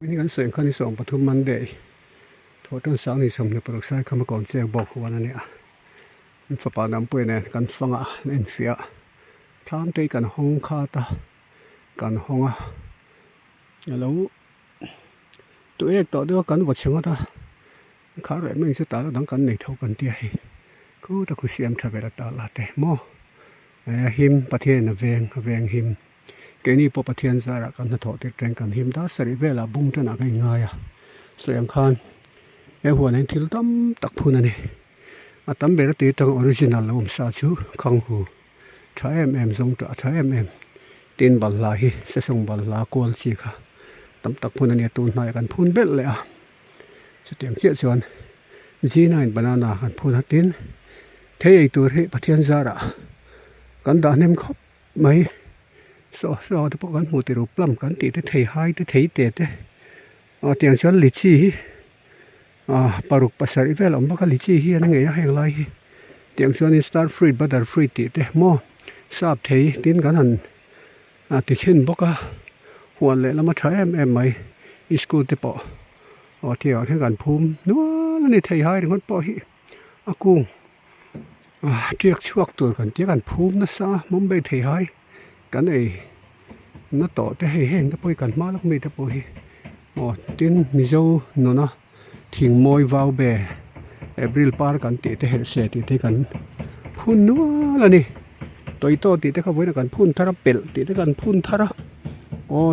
วิธีการเสียงขั้นที่2ปทุมมันเดย์โทษต้นสาวนี่สมในปรกไซคำก่อนแจ้งบอกวันนี้มันฝาดน้ำเปื่อยเนี่ยกันฟังเล่นเสียทำใจกันห้องคาตากันห้องแล้วตัวเอกต่อด้วยกันวัดเชิงตาขาแรงไม่สุดตาแล้วดังกันในเท่ากันเตี้ยกูตะคุเสียมทำไปละตาลาเตมอหิมประเทศน่ะเวงหิมเกนี่พอประเทศสาระกันถอดติดแรงกันหิมด้าสริเวลาบุ้งจะหนักง่ายเสียงคานหัวนั้นทิลตั้มตักพูนั่นเองตั้มเบรตีตั้งออริจินัลแล้วสาชูขังหูใช้ทรงตัวใช้ตีนบัลลาฮีเสส่งบัลลากวลสิค่ะตั้มตักพูนั่นเนี่ยตูนนายกันพูนเบ็ดเลยเสียงเจี๊ยชวนจีน่าอินบานานากันพูนตีนเที่ยตัวเฮประเทศสาระกันด่าเนมคบไหมสอที่พวกกันหูติรูปล้ำกันตีได้เทหายได้เทเตะเตียงชวนลิชีปารุกภาษาอีเวลอมบักลิชีเฮียนั่งเงียแห่งไรเตียงชวนนี่สตาร์ฟรีบัตเตอร์ฟรีตีได้หม้อทราบเทตินกันหันติชินบักหัวเลยแล้วมาใช้ไหมอีสกูลที่ปอเที่ยวให้กันภูมินัวแล้วนี่เทหายถึงคนปอฮีกุ้งเจียกชวกตัวกันเจียกันภูมินะซะมุมไปเทหายกันน่าต่อแต่ให้เห็นแต่ปอยกันมาแล้วมีแต่ปอยตินมิโซโนนะทิ้งมอยวาวเบเอบริลปาร์กันตีแต่เห็นเสตีแต่กันพูนนัวแล้วนี่ตัวโตตีแต่เขาไว้กันพูนทาระเปิลตีแต่กันพูนทาระ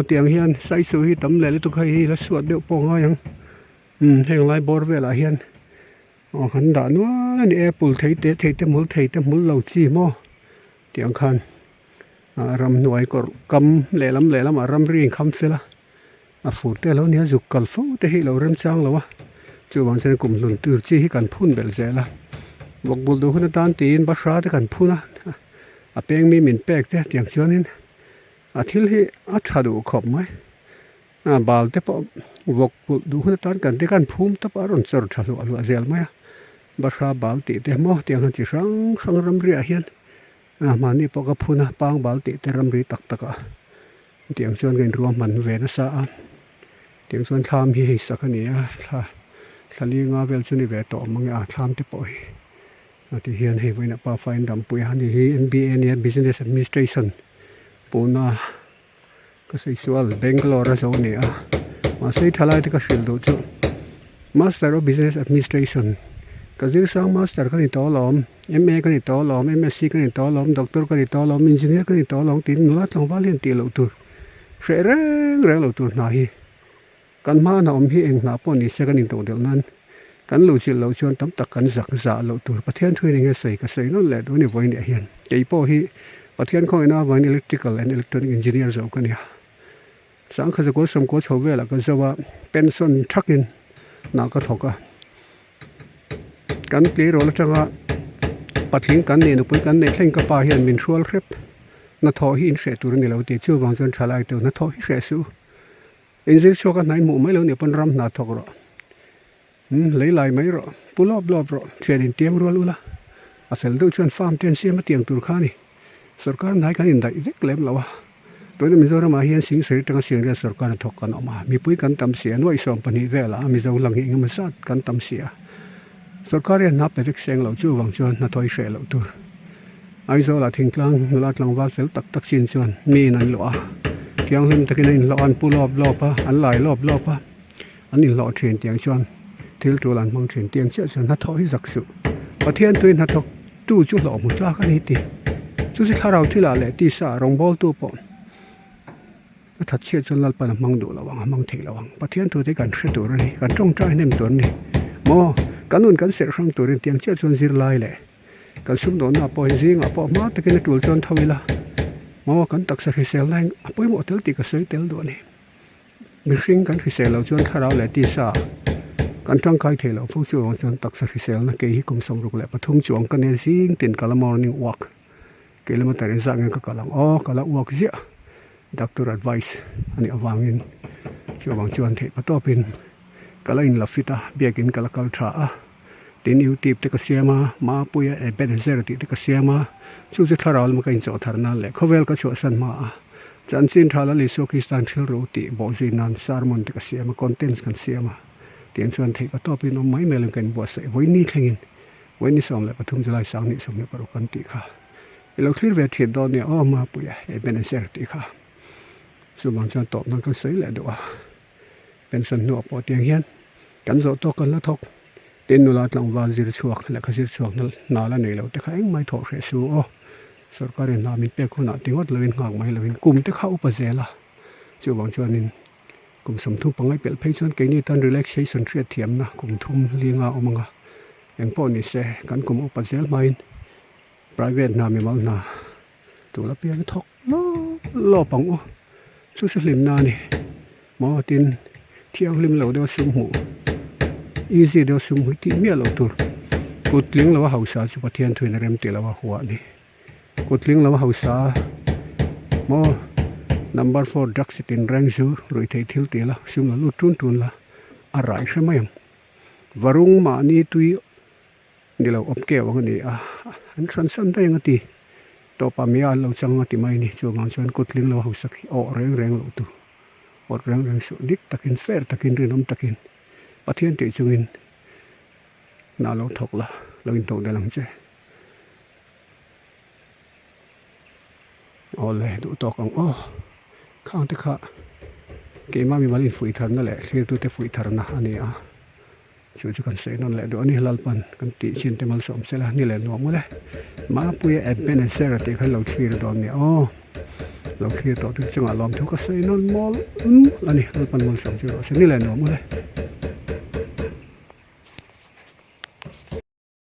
เตียงเฮียนใส่สุยตำเลยแล้วตุกใครแล้วสวดเดี๋ยวปองยังให้ไรบอร์เวลาเฮียนขันด่านัวแล้วนี่แอปเปิลเทแต่มุลเหล่าจีมอเตียงคันรำหน่วยก็กำเล่ลำรำรีงคำเสละฟูดแต่แล้วเนี่ยจุกกัลฟูแต่ให้เราเริ่มจ้างแล้ววะจู่บางเส้นกลุ่มหลุนตื่นจี้ให้กันพุ่นเบลเจละบอกบุลดูคนตานตีนบัชราแต่กันพุ่นเปียงมีหมิ่นแปกแต่เตียงชวนนี่ทิลให้ชาดูขอบไหมบาลแต่พอบอกบุลดูคนตานกันแต่กันพุ่มแต่ปารอนสรุปชาดูอะไรเจลไหมบัชราบาลตีแต่หม้อเตียงหันจีสังรำเรียเฮียนมานี่พอกพูนะปางบาลติเตรมรีตักเตียงส่วนกันรวมมันเวนัสเตียงส่วนทำให้สักนี้ถ้าเลี้ยงเวลชนิดเวทต่อมังทำที่ปอยที่เฮียนให้ไว้นะป้าไฟดำปุยฮันที่ MBA เนี่ย Business Administration ปูน่าก็ใส่ส่วนเบงกลอร์โซเนี่ยมาใส่ทลายที่ก็ชิลดูจุ Master of Business Administrationก็จะสร้าง Master กันในตัวล้อม MA กันในตัวล้อม MSc กันในตัวล้อม Doctor กันในตัวล้อม Engineer กันในตัวล้อมตีนนุลัดลงว่าเรียนตีเหล่าตัวเร่เหล่าตัวหน่อยกันมาหน้าอมที่เองหน้าป้อนนี่เสกันในตัวเดียวนั้นกันหลุดจิตเหล่าชวนตั้มตักกันสักษาเหล่าตัวประเทศช่วยในเงี้ยใส่ก็ใส่นั่นแหละด้วยนี่ไว้เนี่ยเห็นใจป้อที่ประเทศเขาหน้าไว้ Electrical and Electronic Engineer จะกันเนี่ยสังคมจะก็สมควรชาวเวลาก็จะว่าเป็นส่วนชักอินน่าก็ถกกันเกลียร์แล้วจังว่าปัดทิ้งกันเนี่ยนุ้ยกันเนี่ยเล่นกับป่าเฮียนมินชัวร์ครับนัททอหินเสตุนี่เราติดชื่อบางส่วนชาลายตัวนัททอหินเสสูอินทรีย์ชัวกันไหนหมู่ไม่เราเนี่ยเป็นรำนัททอกรอไหลไม่รอปุลอบรอเชียดินเตียงรัวลุละอาศัยตัวชวนฟาร์มเตียนเสียมาเตียงตุรคานี่สุรการไหนกันอินได้เล็กเล็บแล้ววะตัวนี้มิโซรามาเฮียนสิงเสรีตั้งเสียงเรียนสุรการถกกันออกมามีปุ้ยกันตำเสียน้อยสองปนิเวลามิโซหลังเองมันซัดกันตำเสียสุรการเรียนนับไปฟิกเซงเหล่าจู่บางส่วนนัททอยเสเหล่าตัวไอ้โซลาทิ้งกลางลาดลางว่าเสลตักสินส่วนมีนั่นหล่อเตียงหิมตะกี้นี่หล่ออันปูรอบอันหลายรอบอันนี้หล่อเทียนเตียงส่วนทิลตัวหลังมังเทียนเตียงเชื่อส่วนนัททอยสักสุประเทศตัวนัททอตู้จู่หล่อมุดลากันนี่ตีจู่สิข้าเราที่ละเลยตีสารองบอลตัวปอนทัดเชื่อจนลัลปนมังดูระวังมังเทระวังประเทศตัวที่กันเชื่อตัวนี้กันจ้องใจเน้มตัวนี้มอกันนู่นกันเสียช่างตัวเรียนเตียงเชื่อจนสิรไล่เลยกันสุ่มโดนปอยซิงปอมาตะกี้ในตัวจนทวีละมอกันตักสักเซลแรงปอยหมดเตลติกเสยเตลตัวนี้มีสิ่งกันเซลเราจนข้าเราเลยตีสากันจ้องใจเทเราผู้ช่วยจนตักสักเซลนะเกี่ยกุมส่งรุกเลยปฐุมจวงกันเนี่ยสิ่งตินกาลมอร์นิ่งวอล์กเกี่ยมาแต่เรื่องสังเกตก็กำลังกำลังวอล์กเสียDoctor advice อันนี้วางเงินช่วยวางชวนเทปตัวเป็นกำลังลับฟิตาเบียกินกำลังกัลทราตินยูทีปเทกเสียมาปุยเป็นเซอร์ติเทกเสียมาช่วยจะทาราวมันก็อินโซทารนั่นแหละเขาเวลก็ช่วยสันมา จันสินทาลลิโซคริสตันเชลรูติบ่จีนันซาร์มอนติกะเสียมาคอนเทนต์กันเสียมาเตียนส่วนเทก็ตอปินอไม่เมลกันบ่ใส่ไว้นี่แข่งไว้นี่สมและปฐุมจุลายสังนี่สมเนี่ยปรกันติค่ะเราคลีเวทีดอนเนี่ยอ้อมาปุยเป็นเสกติค่ะสุบังจันตอบมันก็สวยแหละดูว่าเป็นสนุกปอเตียงเฮียนกันโซโตกันละทกเต็นนุลาตลังวาจิรชวกและก็จิรชวกนั้นนาละนี่แล้วแต่เขาเองไม่ถกเรซูโอสรการนามิเปกุนาติงวัดเลวินงางไม่เลวินกลุ่มที่เข้าอุปเสละจู่บางชวนนินกลุ่มสมทุมปังไอเปิลเพชรเกนี่ตันรีแลกเซชันเทียเทียมนะกลุ่มทุมเลียงเอามังอย่างพวกนี้เสกันกลุ่มอุปเสลไม่private นามีmal na tu la pian thok lo pang o su su lim na ni mo tin thiang lim lo do sum hu easy do sum hu ti mi lo tur kutling lo hausa chu pathian thuin rem te lo huwa ni kutling lo hausa mo number 4 drug sitin rang su roi thei thil te la sum lo tun la arai shmayam warung ma ni tui ni lo opke wang ni an san dai ngati to pa mi al lo chang ngati mai ni chu ngang chuan kutling lo hausak o reng lo tu or reng su dik takin fair takin rinom takin pathian te chungin na lo thok la lo in to dalang che ole du to kang o khang te kha ke ma mi malin fui thar na le clear tu te fui thar na ani a chu kan sei non le do ani lalpan kan ti chin te mal som sela ni le no mo le ma pu ye ben en sera te kha lo thir do ni o lo thir to tu chunga lom thu ka sei non mol ani lalpan mal som chu se ni le no mo le